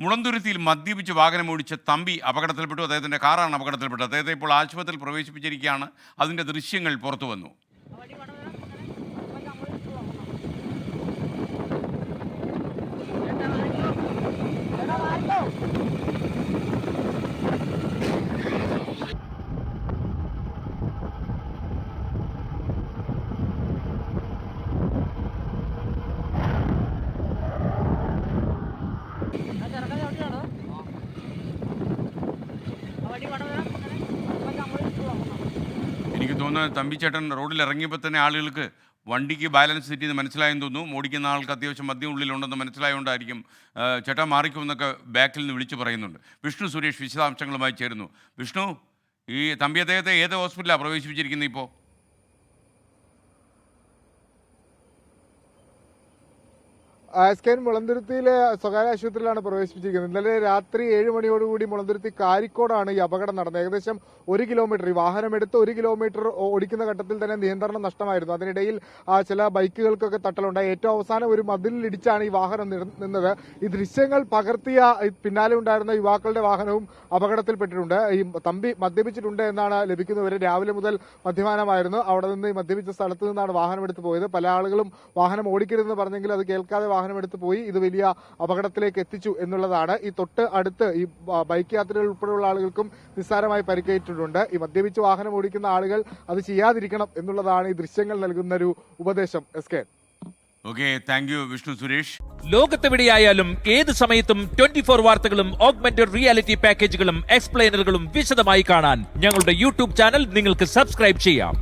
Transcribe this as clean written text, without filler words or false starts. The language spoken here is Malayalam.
മുളന്തുരുത്തിയിൽ മദ്യപിച്ച് വാഹനമോടിച്ച് തമ്പി അപകടത്തിൽപ്പെട്ടു. അദ്ദേഹത്തിൻ്റെ കാറാണ് അപകടത്തിൽപ്പെട്ടത്. അദ്ദേഹത്തെ ഇപ്പോൾ ആശുപത്രിയിൽ പ്രവേശിപ്പിച്ചിരിക്കുകയാണ്. അതിൻ്റെ ദൃശ്യങ്ങൾ പുറത്തു വന്നു. എനിക്ക് തോന്നുന്നത് തമ്പിച്ചേട്ടൻ റോഡിൽ ഇറങ്ങിയപ്പോൾ തന്നെ ആളുകൾക്ക് വണ്ടിക്ക് ബാലൻസ് തെറ്റിയെന്ന് മനസ്സിലായെന്ന് തോന്നുന്നു. ഓടിക്കുന്ന ആൾക്ക് അത്യാവശ്യം മദ്യം ഉള്ളിലുണ്ടെന്ന് മനസ്സിലായതുകൊണ്ടായിരിക്കും ചേട്ടാ മാറിക്കുമെന്നൊക്കെ ബാക്കിൽ നിന്ന് വിളിച്ചു പറയുന്നുണ്ട്. വിഷ്ണു സുരേഷ് വിശദാംശങ്ങളുമായി ചേരുന്നു. വിഷ്ണു, ഈ തമ്പി അദ്ദേഹത്തെ ഏത് ഹോസ്പിറ്റലാണ് പ്രവേശിപ്പിച്ചിരിക്കുന്നത് ഇപ്പോൾ? എസ്കെൻ മുളന്തുരുത്തിയിലെ സ്വകാര്യ ആശുപത്രിയിലാണ് പ്രവേശിപ്പിച്ചിരിക്കുന്നത്. ഇന്നലെ രാത്രി 7 മണിയോടുകൂടി മുളന്തുരുത്തി കാരിക്കോടാണ് ഈ അപകടം നടന്നത്. ഏകദേശം 1 കിലോമീറ്റർ ഈ വാഹനമെടുത്ത് 1 കിലോമീറ്റർ ഓടിക്കുന്ന ഘട്ടത്തിൽ തന്നെ നിയന്ത്രണം നഷ്ടമായിരുന്നു. അതിനിടയിൽ ചില ബൈക്കുകൾക്കൊക്കെ തട്ടലുണ്ടായി. ഏറ്റവും അവസാനം ഒരു മതിലിടിച്ചാണ് ഈ വാഹനം നിന്നത്. ഈ ദൃശ്യങ്ങൾ പകർത്തിയ പിന്നാലെ ഉണ്ടായിരുന്ന യുവാക്കളുടെ വാഹനവും അപകടത്തിൽപ്പെട്ടിട്ടുണ്ട്. ഈ തമ്പി മദ്യപിച്ചിട്ടുണ്ട് എന്നാണ് ലഭിക്കുന്നവരെ. രാവിലെ മുതൽ മദ്യപാനമായിരുന്നു. അവിടെ നിന്ന് ഈ മദ്യപിച്ച സ്ഥലത്ത് നിന്നാണ് വാഹനമെടുത്ത് പോയത്. പല ആളുകളും വാഹനം ഓടിക്കരുതെന്ന് പറഞ്ഞെങ്കിൽ അത് കേൾക്കാതെ വാഹനമെടുത്ത് പോയി ഇത് വലിയ അപകടത്തിലേക്ക് എത്തിച്ചു എന്നുള്ളതാണ്. ഈ തൊട്ട് അടുത്ത് ഈ ബൈക്ക് യാത്രികൾ ഉൾപ്പെടെയുള്ള ആളുകൾക്കും നിസ്സാരമായി പരിക്കേറ്റിട്ടുണ്ട്. ഈ മദ്യപിച്ച് വാഹനം ഓടിക്കുന്ന ആളുകൾ അത് ചെയ്യാതിരിക്കണം എന്നുള്ളതാണ് ഈ ദൃശ്യങ്ങൾ നൽകുന്ന ഒരു ഉപദേശം. S K, okay, thank you Vishnu Suresh. ലോകത്തെവിടെയായാലും ഏത് സമയത്തും 24 വാർത്തകളും ഓഗ്മെന്റഡ് റിയാലിറ്റി പാക്കേജുകളും എക്സ്പ്ലെയിനറുകളും വിശദമായി കാണാൻ ഞങ്ങളുടെ യൂട്യൂബ് ചാനൽ നിങ്ങൾക്ക് സബ്സ്ക്രൈബ് ചെയ്യാം.